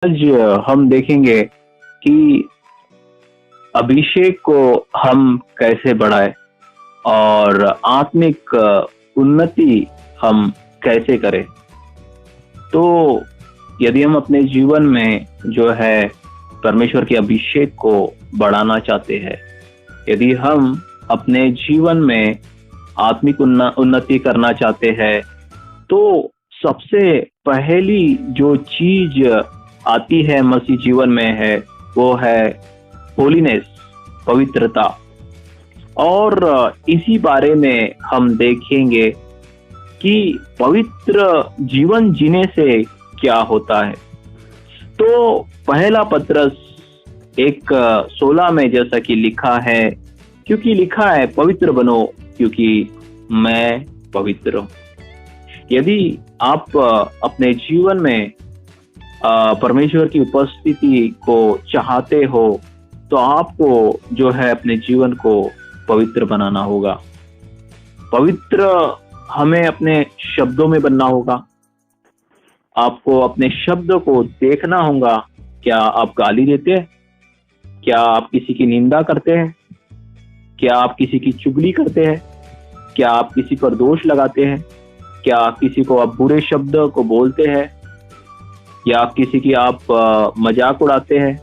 आज हम देखेंगे कि अभिषेक को हम कैसे बढ़ाएं और आत्मिक उन्नति हम कैसे करें। तो यदि हम अपने जीवन में जो है परमेश्वर के अभिषेक को बढ़ाना चाहते हैं, यदि हम अपने जीवन में आत्मिक उन्नति करना चाहते हैं, तो सबसे पहली जो चीज आती है मसीह जीवन में है वो है होलीनेस, पवित्रता। और इसी बारे में हम देखेंगे कि पवित्र जीवन जीने से क्या होता है। तो पहला पत्रस 1:16 में जैसा कि लिखा है, क्योंकि लिखा है पवित्र बनो क्योंकि मैं पवित्र हूं। यदि आप अपने जीवन में परमेश्वर की उपस्थिति को चाहते हो तो आपको जो है अपने जीवन को पवित्र बनाना होगा। पवित्र हमें अपने शब्दों में बनना होगा। आपको अपने शब्द को देखना होगा। क्या आप गाली देते हैं? क्या आप किसी की निंदा करते हैं? क्या आप किसी की चुगली करते हैं? क्या आप किसी पर दोष लगाते हैं? क्या किसी को आप बुरे शब्द को बोलते हैं? या किसी की आप मजाक उड़ाते हैं?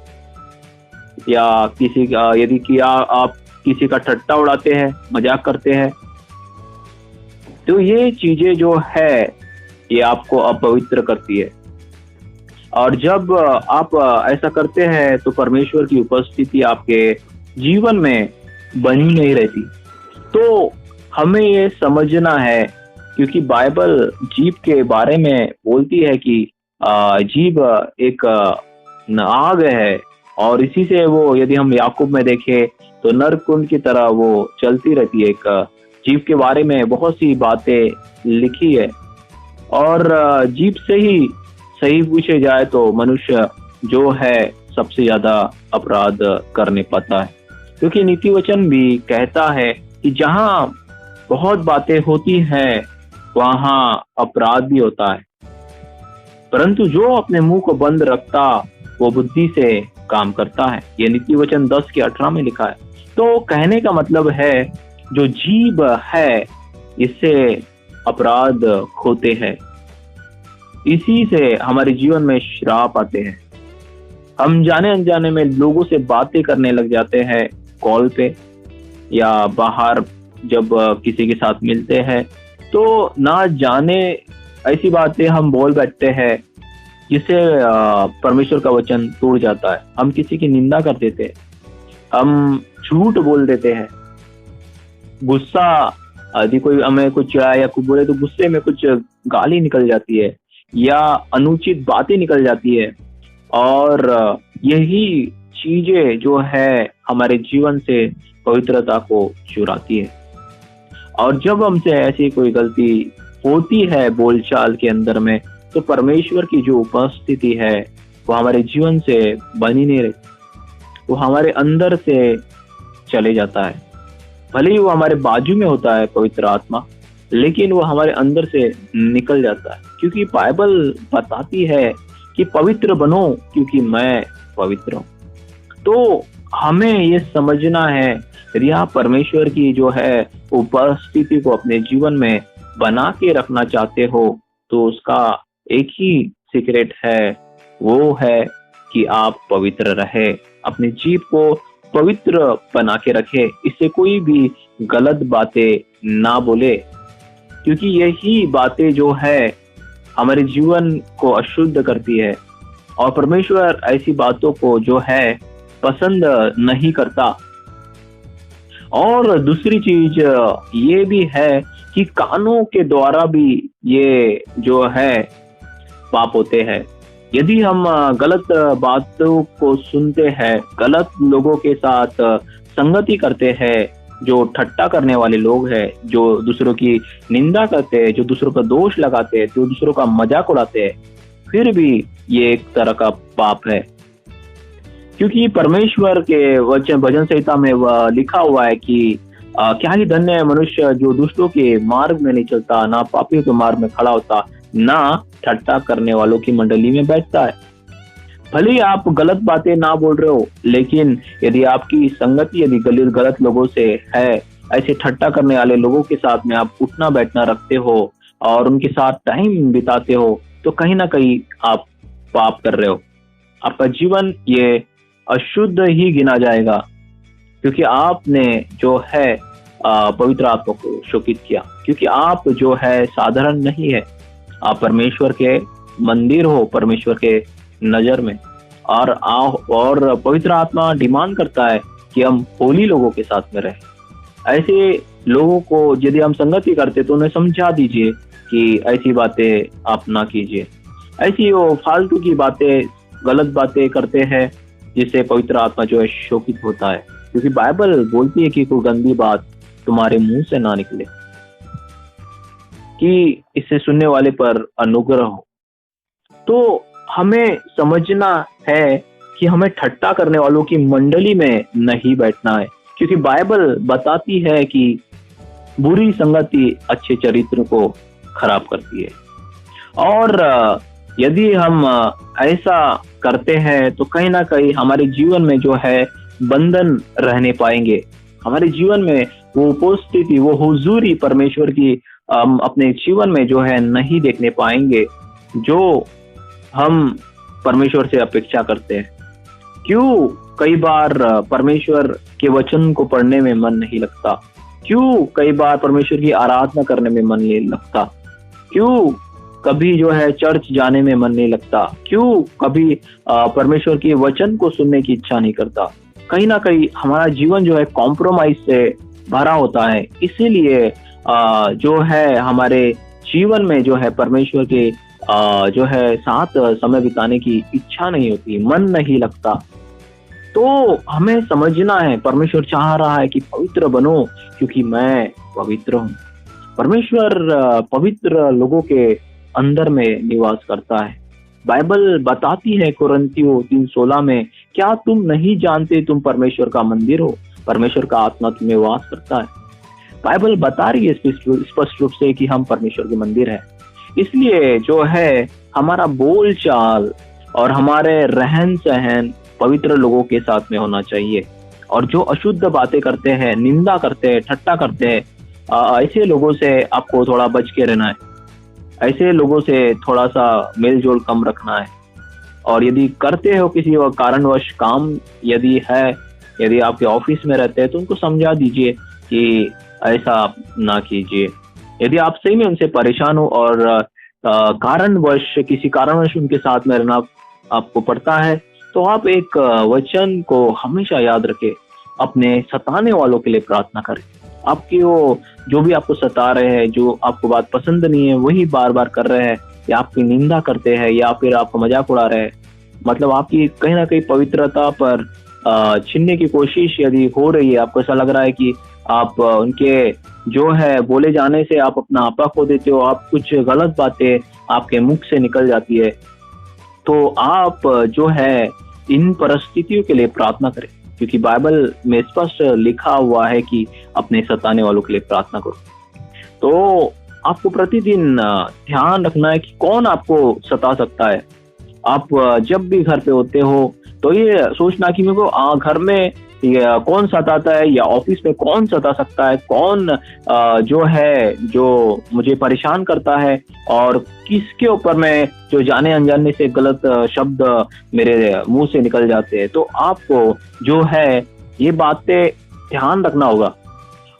या किसी का यदि कि आप किसी का ठट्टा उड़ाते हैं, मजाक करते हैं, तो ये चीजें जो है ये आपको अपवित्र करती है। और जब आप ऐसा करते हैं तो परमेश्वर की उपस्थिति आपके जीवन में बनी नहीं रहती। तो हमें ये समझना है, क्योंकि बाइबल जीभ के बारे में बोलती है कि जीभ एक आग है और इसी से वो, यदि हम याकूब में देखें तो नरकुंड की तरह वो चलती रहती है। एक जीभ के बारे में बहुत सी बातें लिखी है। और जीभ से ही सही पूछे जाए तो मनुष्य जो है सबसे ज्यादा अपराध करने पाता है, क्योंकि नीति वचन भी कहता है कि जहां बहुत बातें होती हैं वहां अपराध भी होता है, परंतु जो अपने मुंह को बंद रखता वो बुद्धि से काम करता है। ये नीति वचन 10:18 में लिखा है। तो कहने का मतलब है जो जीभ है इससे अपराध होते हैं, इसी से हमारे जीवन में श्राप आते हैं। हम जाने अनजाने में लोगों से बातें करने लग जाते हैं, कॉल पे या बाहर जब किसी के साथ मिलते हैं, तो ना जाने ऐसी बातें हम बोल बैठते हैं जिससे परमेश्वर का वचन टूट जाता है। हम किसी की निंदा कर देते हैं, हम झूठ बोल देते हैं, गुस्सा, यदि कोई हमें कुछ चिढ़ाए या कुछ बोले तो गुस्से में कुछ गाली निकल जाती है या अनुचित बातें निकल जाती है। और यही चीजें जो है हमारे जीवन से पवित्रता को चुराती है। और जब हमसे ऐसी कोई गलती होती है बोलचाल के अंदर में, तो परमेश्वर की जो उपस्थिति है वो हमारे जीवन से बनी नहीं रहती, वो हमारे अंदर से चले जाता है। भले ही वो हमारे बाजू में होता है पवित्र आत्मा, लेकिन वो हमारे अंदर से निकल जाता है, क्योंकि बाइबल बताती है कि पवित्र बनो क्योंकि मैं पवित्र हूं। तो हमें ये समझना है, यदि आप परमेश्वर की जो है उपस्थिति को अपने जीवन में बना के रखना चाहते हो तो उसका एक ही सीक्रेट है, वो है कि आप पवित्र रहे, अपनी जीभ को पवित्र बना के रखे, इससे कोई भी गलत बातें ना बोले, क्योंकि यही बातें जो है हमारे जीवन को अशुद्ध करती है और परमेश्वर ऐसी बातों को जो है पसंद नहीं करता। और दूसरी चीज ये भी है कि कानों के द्वारा भी ये जो है पाप होते हैं। यदि हम गलत बातों को सुनते हैं, गलत लोगों के साथ संगति करते हैं, जो ठट्टा करने वाले लोग हैं, जो दूसरों की निंदा करते हैं, जो दूसरों का दोष लगाते हैं, जो दूसरों का मजाक उड़ाते हैं, फिर भी ये एक तरह का पाप है। क्योंकि परमेश्वर के वचन भजन संहिता में लिखा हुआ है कि क्या ही धन्य है मनुष्य जो दुष्टों के मार्ग में नहीं चलता, ना पापियों के मार्ग में खड़ा होता, ना ठट्टा करने वालों की मंडली में बैठता है। भले ही आप गलत बातें ना बोल रहे हो, लेकिन यदि आपकी संगति यदि गलत गलत लोगों से है, ऐसे ठट्टा करने वाले लोगों के साथ में आप उठना बैठना रखते हो और उनके साथ टाइम बिताते हो, तो कहीं ना कहीं आप पाप कर रहे हो। आपका जीवन ये अशुद्ध ही गिना जाएगा, क्योंकि आपने जो है पवित्र आत्मा को शोकित किया। क्योंकि आप जो है साधारण नहीं है, आप परमेश्वर के मंदिर हो, परमेश्वर के नजर में। और पवित्र आत्मा डिमांड करता है कि हम होली लोगों के साथ में रहें। ऐसे लोगों को यदि हम संगति करते तो उन्हें समझा दीजिए कि ऐसी बातें आप ना कीजिए। ऐसी वो फालतू की बातें, गलत बातें करते हैं जिससे पवित्र आत्मा जो है शोकित होता है। क्योंकि बाइबल बोलती है कि कोई गंदी बात तुम्हारे मुंह से ना निकले, कि इससे सुनने वाले पर अनुग्रह हो। तो हमें समझना है कि हमें ठट्टा करने वालों की मंडली में नहीं बैठना है, क्योंकि बाइबल बताती है कि बुरी संगति अच्छे चरित्र को खराब करती है। और यदि हम ऐसा करते हैं तो कहीं ना कहीं हमारे जीवन में जो है बंधन रहने पाएंगे। हमारे जीवन में वो उपस्थिति, वो हुजूरी परमेश्वर की अपने जीवन में जो है नहीं देखने पाएंगे, जो हम परमेश्वर से अपेक्षा करते हैं। क्यों कई बार परमेश्वर के वचन को पढ़ने में मन नहीं लगता? क्यों कई बार परमेश्वर की आराधना करने में मन नहीं लगता? क्यों कभी जो है चर्च जाने में मन नहीं लगता? क्यों कभी परमेश्वर के वचन को सुनने की इच्छा नहीं करता? कहीं ना कहीं हमारा जीवन जो है कॉम्प्रोमाइज से भरा होता है। इसीलिए जो है हमारे जीवन में जो है परमेश्वर के जो है साथ समय बिताने की इच्छा नहीं होती, मन नहीं लगता। तो हमें समझना है, परमेश्वर चाह रहा है कि पवित्र बनो, क्योंकि मैं पवित्र हूँ। परमेश्वर पवित्र लोगों के अंदर में निवास करता है। बाइबल बताती है कुरिन्थियों 3:16 में, क्या तुम नहीं जानते तुम परमेश्वर का मंदिर हो, परमेश्वर का आत्मा तुम्हें वास करता है। बाइबल बता रही है स्पष्ट रूप से कि हम परमेश्वर के मंदिर है। इसलिए जो है हमारा बोल चाल और हमारे रहन सहन पवित्र लोगों के साथ में होना चाहिए। और जो अशुद्ध बातें करते हैं, निंदा करते हैं, ठट्टा करते हैं, ऐसे लोगों से आपको थोड़ा बच के रहना है। ऐसे लोगों से थोड़ा सा मेल जोल कम रखना है। और यदि करते हो किसी कारणवश काम यदि है, यदि आपके ऑफिस में रहते हैं, तो उनको समझा दीजिए कि ऐसा ना कीजिए। यदि आप सही में उनसे परेशान हो और किसी कारणवश उनके साथ में रहना आपको पड़ता है, तो आप एक वचन को हमेशा याद रखें, अपने सताने वालों के लिए प्रार्थना करें। आपकी वो जो भी आपको सता रहे हैं, जो आपको बात पसंद नहीं है, वही बार बार कर रहे हैं, या आपकी निंदा करते हैं, या फिर आपका मजाक उड़ा रहे हैं, मतलब आपकी कहीं ना कहीं पवित्रता पर छीनने की कोशिश यदि हो रही है, आपको ऐसा लग रहा है कि आप उनके जो है बोले जाने से आप अपना आपा खो देते हो, आप कुछ गलत बातें आपके मुख से निकल जाती है, तो आप जो है इन परिस्थितियों के लिए प्रार्थना करें। क्योंकि बाइबल में स्पष्ट लिखा हुआ है कि अपने सताने वालों के लिए प्रार्थना करो। तो आपको प्रतिदिन ध्यान रखना है कि कौन आपको सता सकता है। आप जब भी घर पे होते हो तो ये सोचना कि मेरे को घर में कौन सताता है, या ऑफिस में कौन सता सकता है, कौन जो है जो मुझे परेशान करता है, और किसके ऊपर मैं जो जाने अनजाने से गलत शब्द मेरे मुंह से निकल जाते हैं। तो आपको जो है ये बातें ध्यान रखना होगा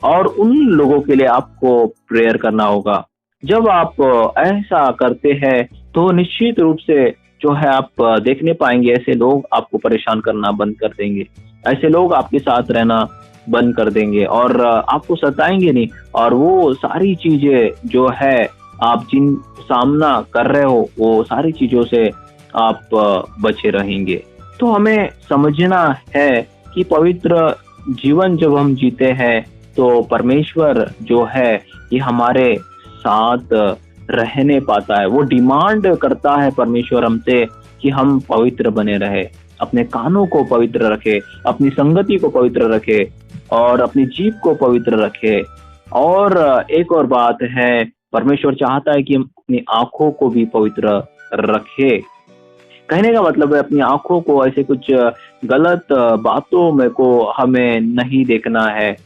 और उन लोगों के लिए आपको प्रेयर करना होगा। जब आप ऐसा करते हैं तो निश्चित रूप से जो है आप देखने पाएंगे ऐसे लोग आपको परेशान करना बंद कर देंगे, ऐसे लोग आपके साथ रहना बंद कर देंगे और आपको सताएंगे नहीं। और वो सारी चीजें जो है आप जिन सामना कर रहे हो, वो सारी चीजों से आप बचे रहेंगे। तो हमें समझना है कि पवित्र जीवन जब हम जीते हैं तो परमेश्वर जो है ये हमारे साथ रहने पाता है। वो डिमांड करता है परमेश्वर हमसे कि हम पवित्र बने रहे, अपने कानों को पवित्र रखे, अपनी संगति को पवित्र रखे और अपनी जीभ को पवित्र रखे। और एक और बात है, परमेश्वर चाहता है कि हम अपनी आंखों को भी पवित्र रखे, कहने का मतलब है अपनी आंखों को ऐसे कुछ गलत बातों में को हमें नहीं देखना है।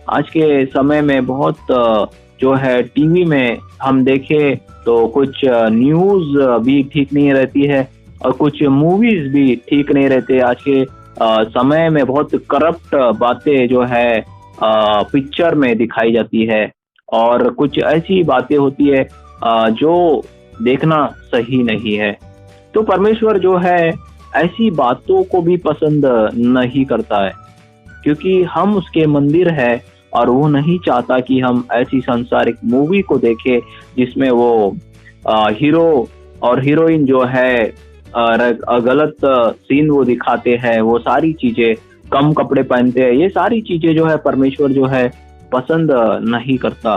आज के समय में बहुत जो है टीवी में हम देखें तो कुछ न्यूज़ भी ठीक नहीं रहती है और कुछ मूवीज़ भी ठीक नहीं रहते। आज के समय में बहुत करप्ट बातें जो है पिक्चर में दिखाई जाती है और कुछ ऐसी बातें होती है जो देखना सही नहीं है। तो परमेश्वर जो है ऐसी बातों को भी पसंद नहीं करता है, क्योंकि हम उसके मंदिर है और वो नहीं चाहता कि हम ऐसी सांसारिक मूवी को देखें जिसमें वो हीरो और हीरोइन जो है गलत सीन वो दिखाते हैं, वो सारी चीजें कम कपड़े पहनते हैं, ये सारी चीजें जो है परमेश्वर जो है पसंद नहीं करता।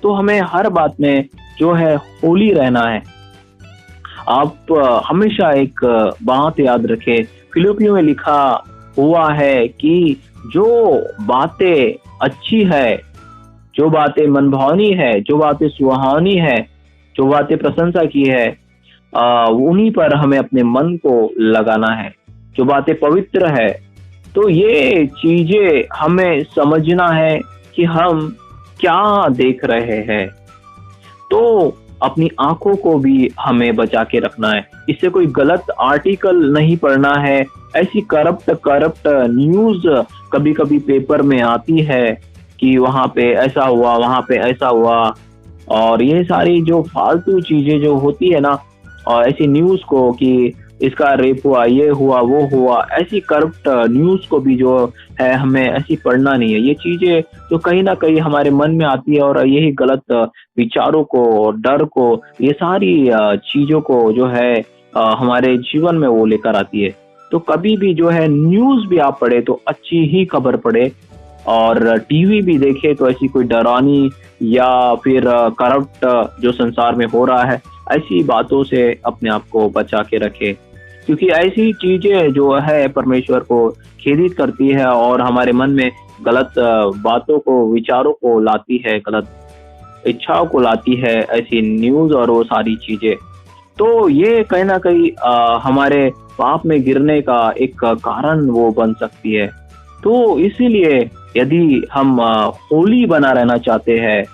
तो हमें हर बात में जो है होली रहना है। आप हमेशा एक बात याद रखें, फिलिपियों में लिखा हुआ है कि जो बातें अच्छी है, जो बातें मनभावनी है, जो बातें सुहावनी है, जो बातें प्रशंसा की है, उन्हीं पर हमें अपने मन को लगाना है। जो बातें पवित्र है, तो ये चीजें हमें समझना है कि हम क्या देख रहे हैं। तो अपनी आंखों को भी हमें बचा के रखना है। इससे कोई गलत आर्टिकल नहीं पढ़ना है। ऐसी करप्ट न्यूज कभी कभी पेपर में आती है कि वहां पे ऐसा हुआ, वहां पे ऐसा हुआ, और ये सारी जो फालतू चीजें जो होती है ना, और ऐसी न्यूज को कि इसका रेप हुआ, ये हुआ, वो हुआ, ऐसी करप्ट न्यूज को भी जो है हमें ऐसी पढ़ना नहीं है। ये चीजें जो कहीं ना कहीं हमारे मन में आती है और यही गलत विचारों को, डर को, ये सारी चीजों को जो है हमारे जीवन में वो लेकर आती है। तो कभी भी जो है न्यूज भी आप पढ़े तो अच्छी ही खबर पढ़े, और टीवी भी देखे तो ऐसी कोई डरावनी या फिर करप्ट जो संसार में हो रहा है ऐसी बातों से अपने आप को बचा के रखे, क्योंकि ऐसी चीजें जो है परमेश्वर को खेदित करती है और हमारे मन में गलत बातों को, विचारों को लाती है, गलत इच्छाओं को लाती है ऐसी न्यूज और वो सारी चीजें। तो ये कहीं ना कहीं हमारे पाप में गिरने का एक कारण वो बन सकती है। तो इसीलिए यदि हम होली बना रहना चाहते हैं,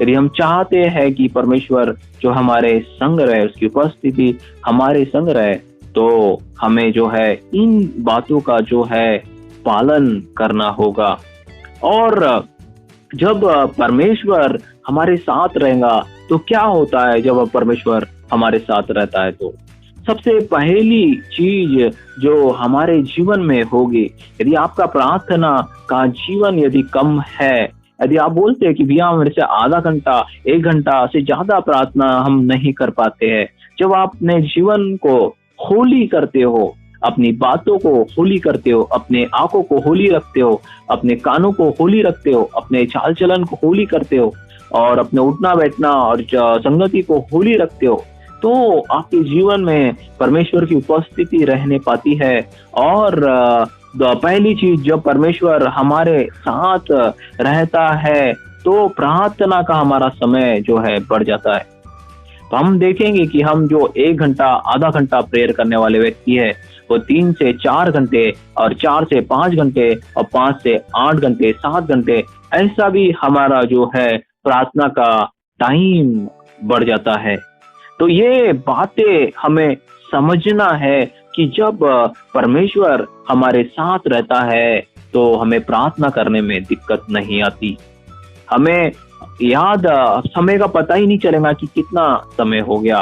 यदि हम चाहते हैं कि परमेश्वर जो हमारे संग रहे, उसकी उपस्थिति हमारे संग रहे, तो हमें जो है इन बातों का जो है पालन करना होगा। और जब परमेश्वर हमारे साथ रहेगा तो क्या होता है जब परमेश्वर हमारे साथ रहता है, तो सबसे पहली चीज जो हमारे जीवन में होगी, यदि आपका प्रार्थना का जीवन यदि कम है, यदि आप बोलते हैं कि भैया मेरे से आधा घंटा, 1 घंटा से ज्यादा प्रार्थना हम नहीं कर पाते हैं, जब आप अपने जीवन को होली करते हो, अपनी बातों को होली करते हो, अपने आंखों को होली रखते हो, अपने कानों को होली रखते हो, अपने चाल चलन को होली करते हो, और अपने उठना बैठना और संगति को होली रखते हो, तो आपके जीवन में परमेश्वर की उपस्थिति रहने पाती है। और पहली चीज, जब परमेश्वर हमारे साथ रहता है तो प्रार्थना का हमारा समय जो है बढ़ जाता है। तो हम देखेंगे कि हम जो 1 घंटा, आधा घंटा प्रेयर करने वाले व्यक्ति है, वो 3 से 4 घंटे और 4 से 5 घंटे और 5 से 8 घंटे, 7 घंटे, ऐसा भी हमारा जो है प्रार्थना का टाइम बढ़ जाता है। तो ये बातें हमें समझना है कि जब परमेश्वर हमारे साथ रहता है तो हमें प्रार्थना करने में दिक्कत नहीं आती। हमें याद समय का पता ही नहीं चलेगा कि कितना समय हो गया,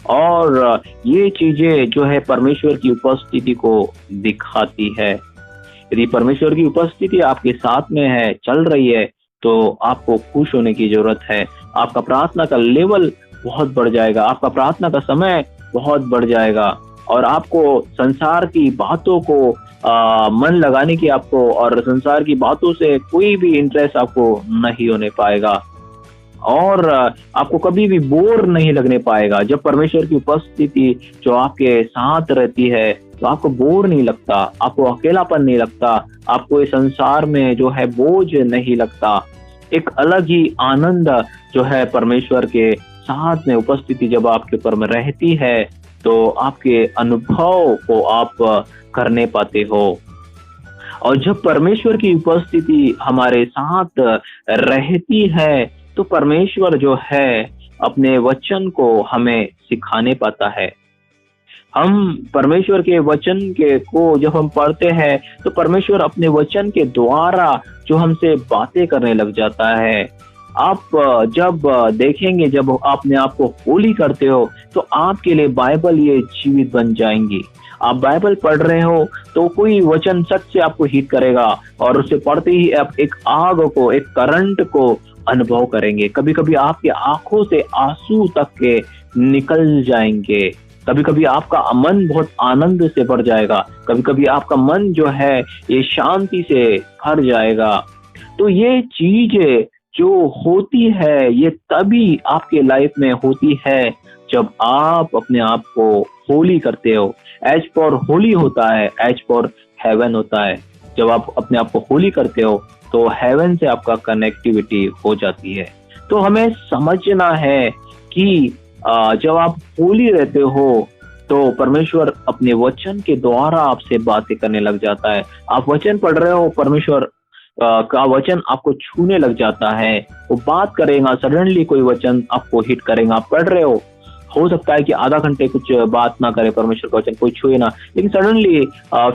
और ये चीजें जो है परमेश्वर की उपस्थिति को दिखाती है। यदि परमेश्वर की उपस्थिति आपके साथ में है, चल रही है, तो आपको खुश होने की जरूरत है। आपका प्रार्थना का लेवल बहुत बढ़ जाएगा, आपका प्रार्थना का समय बहुत बढ़ जाएगा, और आपको संसार की बातों को मन लगाने की आपको, और संसार की बातों से कोई भी इंटरेस्ट आपको नहीं होने पाएगा, और आपको कभी भी बोर नहीं लगने पाएगा। जब परमेश्वर की उपस्थिति जो आपके साथ रहती है तो आपको बोर नहीं लगता, आपको अकेलापन नहीं लगता, आपको इस संसार में जो है बोझ नहीं लगता। एक अलग ही आनंद जो है परमेश्वर के साथ में उपस्थिति जब आपके ऊपर में रहती है, तो आपके अनुभव को आप करने पाते हो। और जब परमेश्वर की उपस्थिति हमारे साथ रहती है, तो परमेश्वर जो है अपने वचन को हमें सिखाने पाता है। हम परमेश्वर के वचन के को जब हम पढ़ते हैं, तो परमेश्वर अपने वचन के द्वारा जो हमसे बातें करने लग जाता है। आप जब देखेंगे, जब अपने आप को होली करते हो, तो आपके लिए बाइबल ये जीवित बन जाएंगी। आप बाइबल पढ़ रहे हो तो कोई वचन सच से आपको हिट करेगा, और उसे पढ़ते ही आप एक आग को, एक करंट को अनुभव करेंगे। कभी कभी आपकी आंखों से आंसू तक के निकल जाएंगे। कभी कभी आपका मन बहुत आनंद से भर जाएगा। कभी कभी आपका मन जो है ये शांति से भर जाएगा। तो ये चीज जो होती है, ये तभी आपके लाइफ में होती है जब आप अपने आप को होली करते हो। एज फॉर होली होता है, एज फॉर हेवन होता है। जब आप अपने आप को होली करते हो, तो हेवन से आपका कनेक्टिविटी हो जाती है। तो हमें समझना है कि जब आप होली रहते हो, तो परमेश्वर अपने वचन के द्वारा आपसे बातें करने लग जाता है। आप वचन पढ़ रहे हो, परमेश्वर का वचन आपको छूने लग जाता है। वो बात करेगा, सडनली कोई वचन आपको हिट करेगा। आप पढ़ रहे हो सकता है कि आधा घंटे कुछ बात ना करे, परमेश्वर का वचन कोई छुए ना, लेकिन सडनली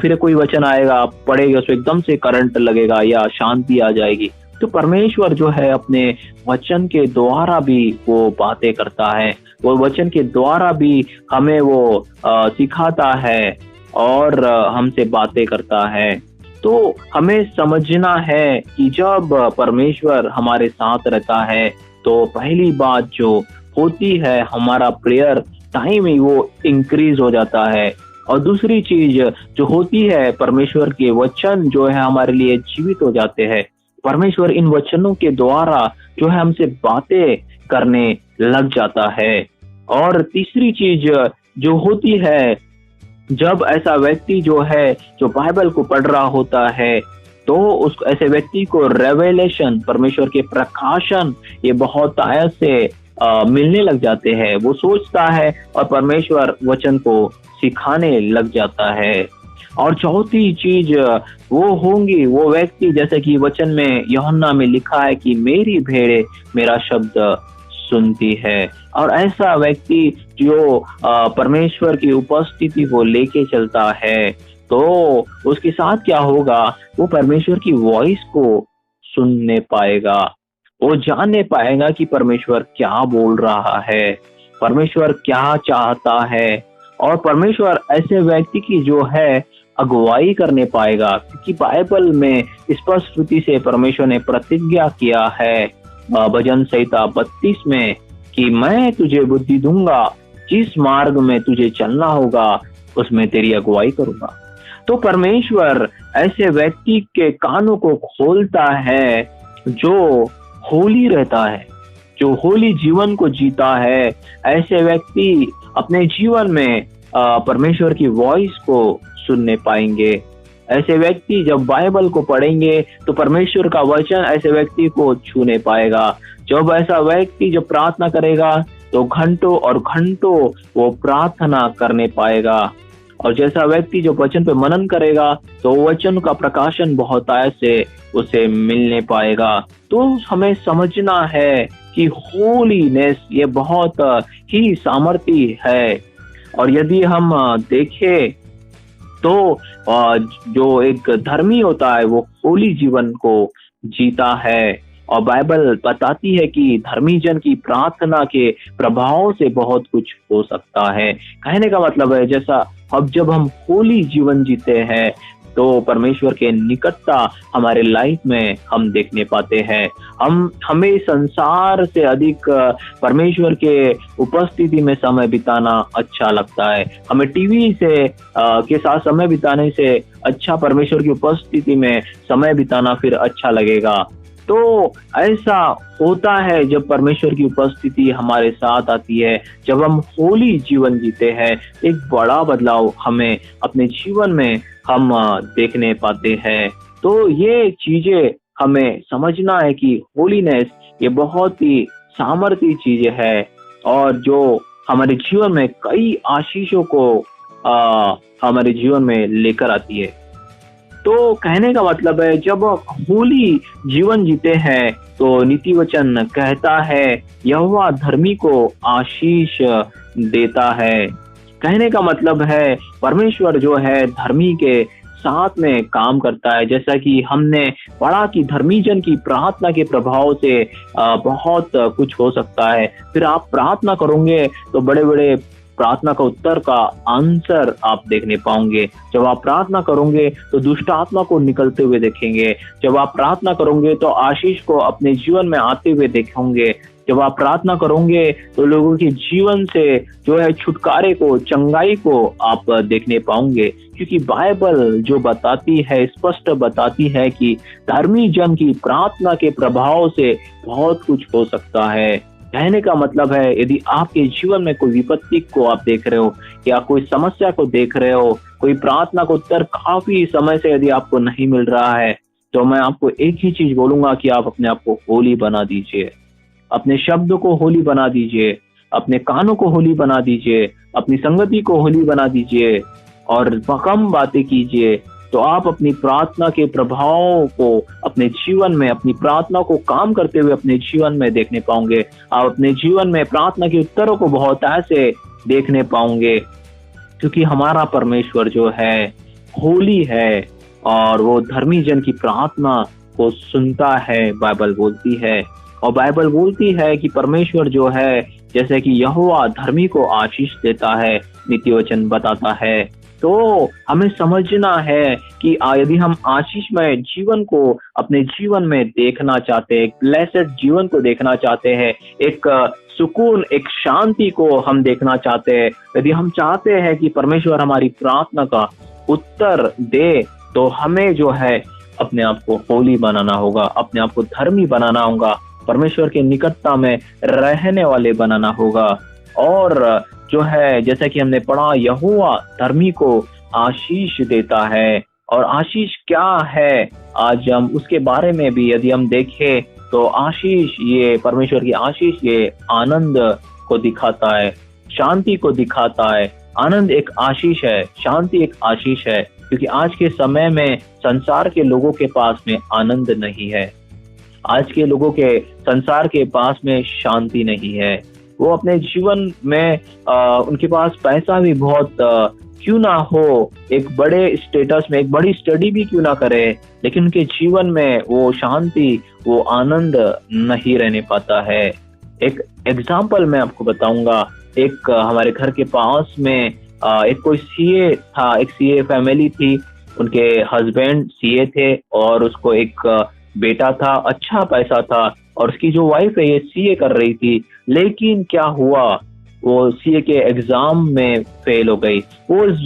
फिर कोई वचन आएगा, आप पढ़ेगा, उसमें एकदम से करंट लगेगा या शांति आ जाएगी। तो परमेश्वर जो है अपने वचन के द्वारा भी वो बातें करता है। वो वचन के द्वारा भी हमें वो सिखाता है और हमसे बातें करता है। तो हमें समझना है कि जब परमेश्वर हमारे साथ रहता है, तो पहली बात जो होती है, हमारा प्रेयर टाइम ही वो इंक्रीज हो जाता है। और दूसरी चीज जो होती है, परमेश्वर के वचन जो है हमारे लिए जीवित हो जाते हैं। परमेश्वर इन वचनों के द्वारा जो है हमसे बातें करने लग जाता है। और तीसरी चीज जो होती है, जब ऐसा व्यक्ति जो है जो बाइबल को पढ़ रहा होता है, तो उस ऐसे व्यक्ति को रेवेलेशन, परमेश्वर के प्रकाशन, ये बहुत आयत से मिलने लग जाते हैं। वो सोचता है और परमेश्वर वचन को सिखाने लग जाता है। और चौथी चीज वो होंगी, वो व्यक्ति, जैसे कि वचन में यूहन्ना में लिखा है कि मेरी भेड़ें मेरा शब्द सुनती है। और ऐसा व्यक्ति जो परमेश्वर की उपस्थिति को लेके चलता है, तो उसके साथ क्या होगा, वो परमेश्वर की वॉइस को सुनने पाएगा। वो जानने पाएगा कि परमेश्वर क्या बोल रहा है, परमेश्वर क्या चाहता है। और परमेश्वर ऐसे व्यक्ति की जो है अगुवाई करने पाएगा, क्योंकि बाइबल में स्पष्ट रीति से परमेश्वर ने प्रतिज्ञा किया है भजन संहिता 32 में कि मैं तुझे बुद्धि दूंगा, जिस मार्ग में तुझे चलना होगा उसमें तेरी अगुवाई करूंगा। तो परमेश्वर ऐसे व्यक्ति के कानों को खोलता है जो होली रहता है, जो होली जीवन को जीता है। ऐसे व्यक्ति अपने जीवन में परमेश्वर की वॉइस को सुनने पाएंगे। ऐसे व्यक्ति जब बाइबल को पढ़ेंगे, तो परमेश्वर का वचन ऐसे व्यक्ति को छूने पाएगा। जब ऐसा व्यक्ति जब प्रार्थना करेगा, तो घंटों और घंटों वो प्रार्थना करने पाएगा। और जैसा व्यक्ति जो वचन पे मनन करेगा, तो वचन का प्रकाशन बहुत आय से उसे मिलने पाएगा। तो हमें समझना है कि होलीनेस ये बहुत ही सामर्थी है। और यदि हम देखें, तो जो एक धर्मी होता है वो होली जीवन को जीता है। और बाइबल बताती है कि धर्मी जन की प्रार्थना के प्रभाव से बहुत कुछ हो सकता है। कहने का मतलब है, जैसा अब जब हम होली जीवन जीते हैं, तो परमेश्वर के निकटता हमारे लाइफ में हम देखने पाते हैं। हमें संसार से अधिक परमेश्वर के उपस्थिति में समय बिताना अच्छा लगता है। हमें टीवी से के साथ समय बिताने से अच्छा परमेश्वर की उपस्थिति में समय बिताना फिर अच्छा लगेगा। तो ऐसा होता है जब परमेश्वर की उपस्थिति हमारे साथ आती है, जब हम होली जीवन जीते हैं, एक बड़ा बदलाव हमें अपने जीवन में हम देखने पाते हैं। तो ये चीजें हमें समझना है कि होलीनेस ये बहुत ही सामर्थी चीज है। और जो हमारे जीवन में कई आशीषों को हमारे जीवन में लेकर आती है। तो कहने का मतलब है, जब होली जीवन जीते हैं तो नीति वचन कहता है यहोवा धर्मी को आशीष देता है। कहने का मतलब है परमेश्वर जो है धर्मी के साथ में काम करता है। जैसा कि हमने पढ़ा कि धर्मी जन की प्रार्थना के प्रभाव से बहुत कुछ हो सकता है। फिर आप प्रार्थना करोगे तो बड़े बड़े प्रार्थना का उत्तर का आंसर आप देखने पाओगे। जब आप प्रार्थना करोगे तो दुष्ट आत्मा को निकलते हुए देखेंगे। जब आप प्रार्थना करोगे तो आशीष को अपने जीवन में आते हुए देखेंगे। जब आप प्रार्थना करोगे तो लोगों के जीवन से जो है छुटकारे को, चंगाई को आप देखने पाओगे। क्योंकि बाइबल जो बताती है, स्पष्ट बताती है कि धर्मी जन की प्रार्थना के प्रभाव से बहुत कुछ हो सकता है। कहने का मतलब है, यदि आपके जीवन में कोई विपत्ति को आप देख रहे हो या कोई समस्या को देख रहे हो, कोई प्रार्थना को उत्तर काफी समय से यदि आपको नहीं मिल रहा है, तो मैं आपको एक ही चीज बोलूंगा कि आप अपने आप को होली बना दीजिए। अपने शब्द को होली बना दीजिए, अपने कानों को होली बना दीजिए, अपनी संगति को होली बना दीजिए और कम बातें कीजिए। तो आप अपनी प्रार्थना के प्रभाव को अपने जीवन में, अपनी प्रार्थना को काम करते हुए अपने जीवन में देखने पाओगे। आप अपने जीवन में प्रार्थना के उत्तरों को बहुत ऐसे देखने पाओगे, क्योंकि हमारा परमेश्वर जो है होली है और वो धर्मी जन की प्रार्थना को सुनता है, बाइबल बोलती है। और बाइबल बोलती है कि परमेश्वर जो है, जैसे कि यहोवा धर्मी को आशीष देता है, नीति वचन बताता है। तो हमें समझना है कि यदि हम आशीषमय जीवन को अपने जीवन में देखना चाहते हैं, एक ब्लेसेड जीवन को देखना चाहते हैं, एक सुकून, एक शांति को हम देखना चाहते हैं, यदि हम चाहते हैं कि परमेश्वर हमारी प्रार्थना का उत्तर दे, तो हमें जो है अपने आप को होली बनाना होगा, अपने आप को धर्मी बनाना होगा, परमेश्वर के निकटता में रहने वाले बनाना होगा। और जो है, जैसा कि हमने पढ़ा, यहोवा धर्मी को आशीष देता है। और आशीष क्या है, आज हम उसके बारे में भी यदि हम देखें तो आशीष, ये परमेश्वर की आशीष ये आनंद को दिखाता है, शांति को दिखाता है। आनंद एक आशीष है, शांति एक आशीष है, क्योंकि आज के समय में संसार के लोगों के पास में आनंद नहीं है। आज के लोगों के संसार के पास में शांति नहीं है। वो अपने जीवन में उनके पास पैसा भी बहुत क्यों ना हो, एक बड़े स्टेटस में, एक बड़ी स्टडी भी क्यों ना करे, लेकिन उनके जीवन में वो शांति, वो आनंद नहीं रहने पाता है। एक एग्जाम्पल मैं आपको बताऊंगा। एक हमारे घर के पास में एक कोई सीए था, एक सीए फैमिली थी। उनके हस्बैंड सीए थे और उसको एक बेटा था, अच्छा पैसा था, और उसकी जो वाइफ है ये सीए कर रही थी। लेकिन क्या हुआ, वो सीए के एग्जाम में फेल हो गई। वो उस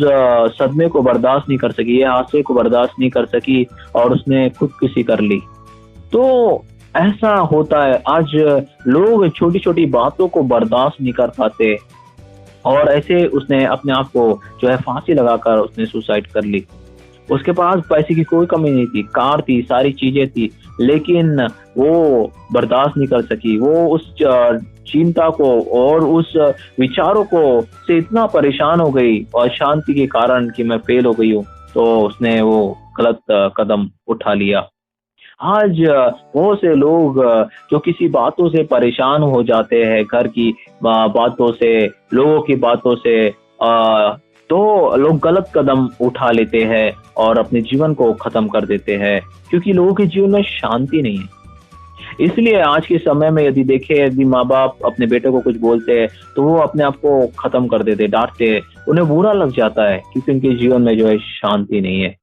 सदमे को बर्दाश्त नहीं कर सकी, ये हादसे को बर्दाश्त नहीं कर सकी और उसने खुदकुशी कर ली। तो ऐसा होता है, आज लोग छोटी छोटी बातों को बर्दाश्त नहीं कर पाते और ऐसे उसने अपने आप को जो है फांसी लगाकर उसने सुसाइड कर ली। उसके पास पैसे की कोई कमी नहीं थी, कार थी, सारी चीजें थी, लेकिन वो बर्दाश्त नहीं कर सकी। वो उस चिंता को और उस विचारों को से इतना परेशान हो गई और शांति के कारण कि मैं फेल हो गई हूँ, तो उसने वो गलत कदम उठा लिया। आज बहुत से लोग जो किसी बातों से परेशान हो जाते हैं, घर की बातों से, लोगों की बातों से, तो लोग गलत कदम उठा लेते हैं और अपने जीवन को खत्म कर देते हैं, क्योंकि लोगों के जीवन में शांति नहीं है। इसलिए आज के समय में यदि देखें, यदि माँ बाप अपने बेटे को कुछ बोलते हैं तो वो अपने आप को खत्म कर देते, डांटते हैं, उन्हें बुरा लग जाता है, क्योंकि उनके जीवन में जो है शांति नहीं है।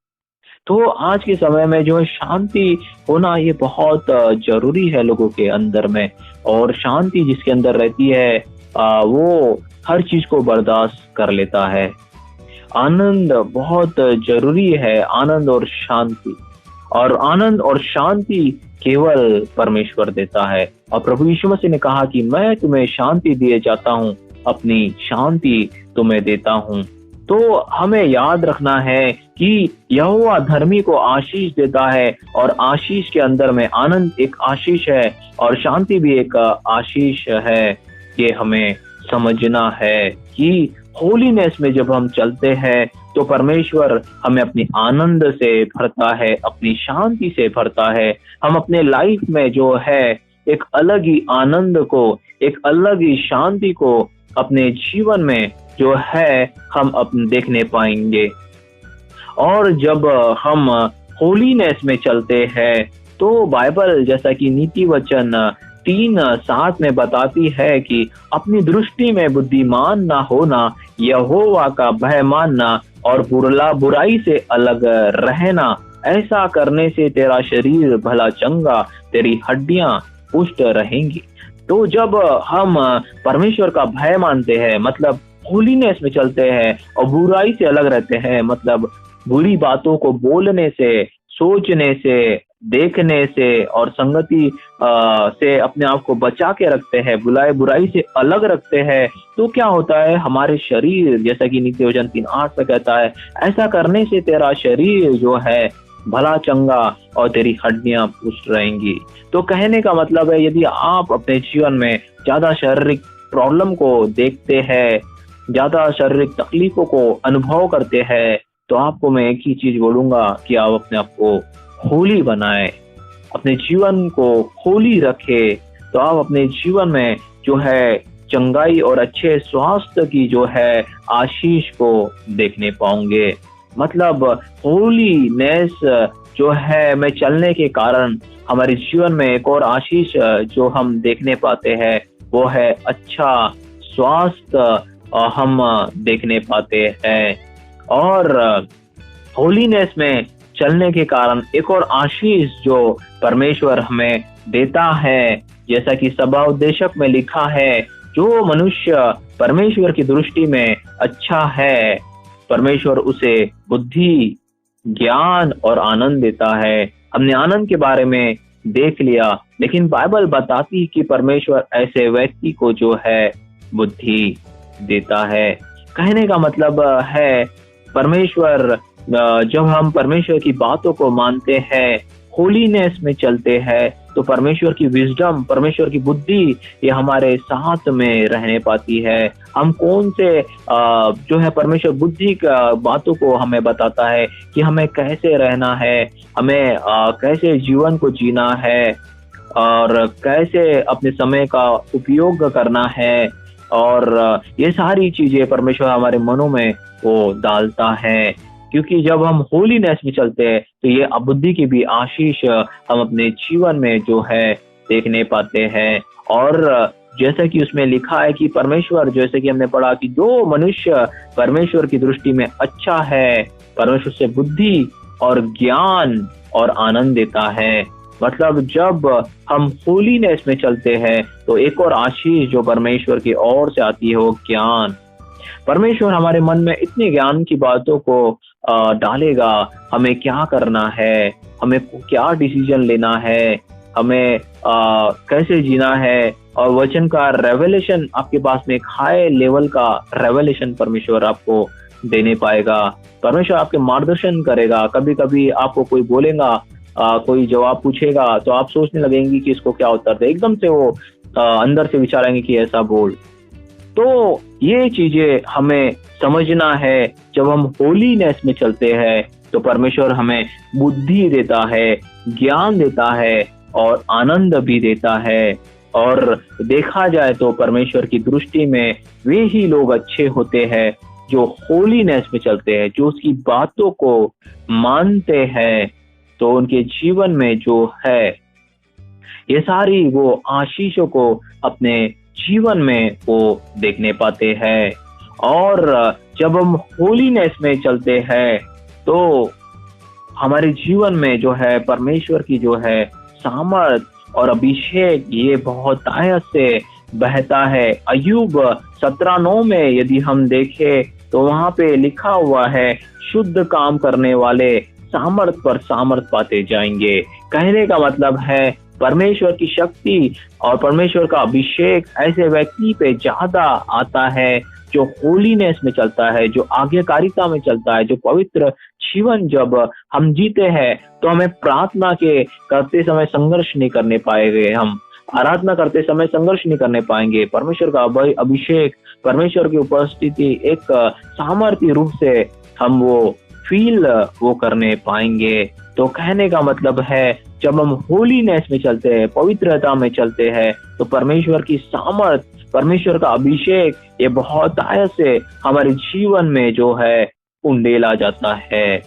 तो आज के समय में जो है शांति होना ये बहुत जरूरी है लोगों के अंदर में। और शांति जिसके अंदर रहती है वो हर चीज को बर्दाश्त कर लेता है। आनंद बहुत जरूरी है, आनंद और शांति। और आनंद और शांति केवल परमेश्वर देता है। और प्रभु यीशु मसीह ने कहा कि मैं तुम्हें शांति दिए जाता हूँ, अपनी शांति तुम्हें देता हूँ। तो हमें याद रखना है कि यहोवा धर्मी को आशीष देता है और आशीष के अंदर में आनंद एक आशीष है और शांति भी एक आशीष है। ये हमें समझना है कि होलीनेस में जब हम चलते हैं तो परमेश्वर हमें अपनी आनंद से भरता है, अपनी शांति से भरता है। हम अपने लाइफ में जो है एक अलग ही आनंद को, एक अलग ही शांति को अपने जीवन में जो है हम देखने पाएंगे। और जब हम होलीनेस में चलते हैं तो बाइबल जैसा कि नीति वचन 3:7 में बताती है कि अपनी दृष्टि में बुद्धिमान ना होना, यहोवा का भय मानना और बुराई से अलग रहना। ऐसा करने से तेरा शरीर भला चंगा, तेरी हड्डियां पुष्ट रहेंगी। तो जब हम परमेश्वर का भय मानते हैं, मतलब होलीनेस में चलते हैं और बुराई से अलग रहते हैं, मतलब बुरी बातों को बोलने से, सोचने से, देखने से और संगति से अपने आप को बचा के रखते हैं, बुराई से अलग रखते हैं, तो क्या होता है हमारे शरीर, जैसा कि नीति वचन 3:8 में कहता है, ऐसा करने से तेरा शरीर जो है भला चंगा और तेरी हड्डियां पुष्ट रहेंगी। तो कहने का मतलब है यदि आप अपने जीवन में ज्यादा शारीरिक प्रॉब्लम को देखते हैं, ज्यादा शारीरिक तकलीफों को अनुभव करते हैं, तो आपको मैं एक ही चीज बोलूंगा कि आप अपने आप को होली बनाए, अपने जीवन को होली रखे, तो आप अपने जीवन में जो है चंगाई और अच्छे स्वास्थ्य की जो है आशीष को देखने पाओगे। मतलब होलीनेस जो है में चलने के कारण हमारे जीवन में एक और आशीष जो हम देखने पाते हैं वो है अच्छा स्वास्थ्य हम देखने पाते हैं। और होलीनेस में चलने के कारण एक और आशीष जो परमेश्वर हमें देता है, जैसा कि सभा उपदेशक में लिखा है, जो मनुष्य परमेश्वर की दृष्टि में अच्छा है, परमेश्वर उसे बुद्धि, ज्ञान और आनंद देता है। हमने आनंद के बारे में देख लिया, लेकिन बाइबल बताती कि परमेश्वर ऐसे व्यक्ति को जो है बुद्धि देता है। कहने का मतलब है परमेश्वर, जब हम परमेश्वर की बातों को मानते हैं, होलीनेस में चलते हैं, तो परमेश्वर की विजडम, परमेश्वर की बुद्धि ये हमारे साथ में रहने पाती है। हम कौन से जो है परमेश्वर बुद्धि का बातों को हमें बताता है कि हमें कैसे रहना है, हमें कैसे जीवन को जीना है और कैसे अपने समय का उपयोग करना है, और ये सारी चीजें परमेश्वर हमारे मनों में वो डालता है। क्योंकि जब हम होलीनेस में चलते हैं तो ये बुद्धि की भी आशीष हम अपने जीवन में जो है देखने पाते हैं। और जैसा कि उसमें लिखा है कि परमेश्वर, जैसे कि हमने पढ़ा कि जो मनुष्य परमेश्वर की दृष्टि में अच्छा है, परमेश्वर से बुद्धि और ज्ञान और आनंद देता है। मतलब जब हम होलीनेस में चलते हैं तो एक और आशीष जो परमेश्वर की ओर से आती है वो ज्ञान। परमेश्वर हमारे मन में इतने ज्ञान की बातों को डालेगा, हमें क्या करना है, हमें क्या डिसीजन लेना है, हमें कैसे जीना है, और वचन का रेवलेशन आपके पास में एक हाई लेवल का रेवलेशन परमेश्वर आपको देने पाएगा। परमेश्वर आपके मार्गदर्शन करेगा। कभी कभी आपको कोई बोलेगा, कोई जवाब पूछेगा तो आप सोचने लगेंगे कि इसको क्या उत्तर दे, एकदम से वो अंदर से विचारेंगे कि ऐसा बोल। तो ये चीजें हमें समझना है। जब हम होलीनेस में चलते हैं तो परमेश्वर हमें बुद्धि देता है, ज्ञान देता है और आनंद भी देता है। और देखा जाए तो परमेश्वर की दृष्टि में वे ही लोग अच्छे होते हैं जो होलीनेस में चलते हैं, जो उसकी बातों को मानते हैं। तो उनके जीवन में जो है ये सारी वो आशीषों को अपने जीवन में वो देखने पाते हैं। और जब हम होलीनेस में चलते हैं तो हमारे जीवन में जो है परमेश्वर की जो है सामर्थ और अभिषेक ये बहुत ताकत से बहता है। अय्यूब 17:9 में यदि हम देखें तो वहां पे लिखा हुआ है, शुद्ध काम करने वाले सामर्थ पर सामर्थ पाते जाएंगे। कहने का मतलब है परमेश्वर की शक्ति और परमेश्वर का अभिषेक ऐसे व्यक्ति पे ज्यादा आता है जो होलीनेस में चलता है, जो आज्ञाकारिता में चलता है, जो पवित्र जीवन जब हम जीते हैं तो हमें प्रार्थना के करते समय संघर्ष नहीं करने पाएंगे। हम आराधना करते समय संघर्ष नहीं करने पाएंगे। परमेश्वर का अभिषेक, परमेश्वर की उपस्थिति एक सामर्थ्य रूप से हम वो फील वो करने पाएंगे। तो कहने का मतलब है, जब हम होलीनेस में चलते हैं, पवित्रता में चलते हैं, तो परमेश्वर की सामर्थ, परमेश्वर का अभिषेक ये बहुत आयत से हमारे जीवन में जो है उंडेला जाता है।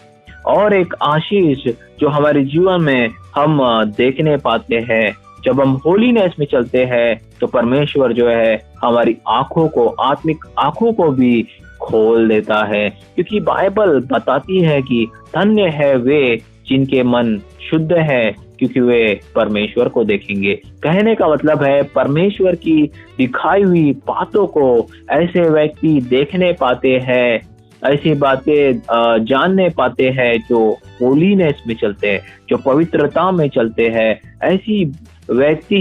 और एक आशीष जो हमारे जीवन में हम देखने पाते हैं, जब हम होलीनेस में चलते हैं, तो परमेश्वर जो है हमारी आंखों को, आत्मिक आंखों को भी खोल देता है। क्योंकि बाइबल बताती है कि धन्य है वे जिनके मन शुद्ध है, क्योंकि वे परमेश्वर को देखेंगे। कहने का मतलब है, परमेश्वर की दिखाई हुई बातों को ऐसे व्यक्ति देखने पाते हैं, ऐसी बातें जानने पाते हैं जो होलीनेस में चलते हैं, जो पवित्रता में चलते हैं। ऐसी व्यक्ति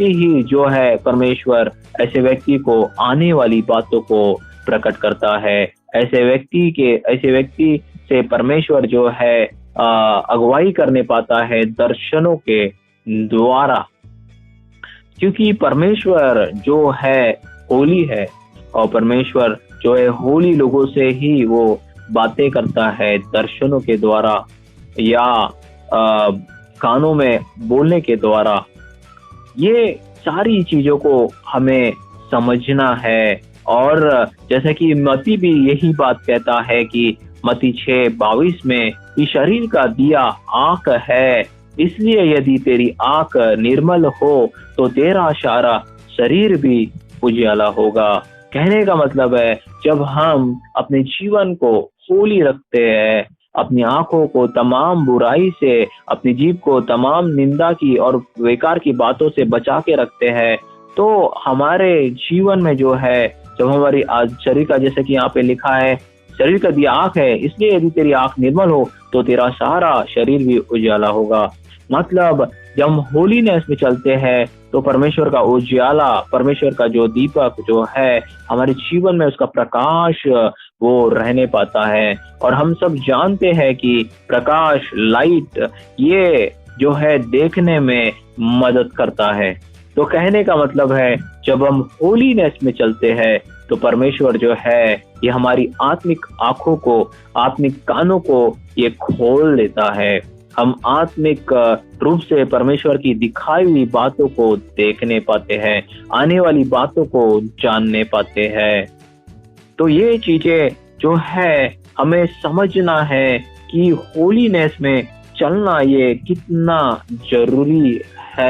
ही जो है परमेश्वर ऐसे व्यक्ति को आने वाली बातों को प्रकट करता है। ऐसे व्यक्ति से परमेश्वर जो है अगुवाई करने पाता है दर्शनों के द्वारा। क्योंकि परमेश्वर जो है होली है, और परमेश्वर जो है होली लोगों से ही वो बातें करता है दर्शनों के द्वारा या कानों में बोलने के द्वारा। ये सारी चीजों को हमें समझना है। और जैसा कि मत्ती भी यही बात कहता है कि मत्ती 6:22 में, कि शरीर का दिया आंख है, इसलिए यदि तेरी आंख निर्मल हो तो तेरा सारा शरीर भी उजाला होगा। कहने का मतलब है, जब हम अपने जीवन को होली रखते हैं, अपनी आंखों को तमाम बुराई से, अपनी जीभ को तमाम निंदा की और बेकार की बातों से बचा के रखते हैं, तो हमारे जीवन में जो है, जब हमारी शरीर का, जैसे कि यहाँ पे लिखा है, शरीर का दिया आंख है, इसलिए यदि तेरी आंख निर्मल हो तो तेरा सारा शरीर भी उजाला होगा। मतलब जब हम होलीनेस में चलते हैं, तो परमेश्वर का उजाला, परमेश्वर का जो दीपक जो है हमारे जीवन में, उसका प्रकाश वो रहने पाता है। और हम सब जानते हैं कि प्रकाश, लाइट, ये जो है देखने में मदद करता है। तो कहने का मतलब है, जब हम होलीनेस में चलते हैं, तो परमेश्वर जो है ये हमारी आत्मिक आंखों को, आत्मिक कानों को ये खोल देता है। हम आत्मिक रूप से परमेश्वर की दिखाई हुई बातों को देखने पाते हैं, आने वाली बातों को जानने पाते हैं। तो ये चीजें जो है हमें समझना है कि होलीनेस में चलना ये कितना जरूरी है।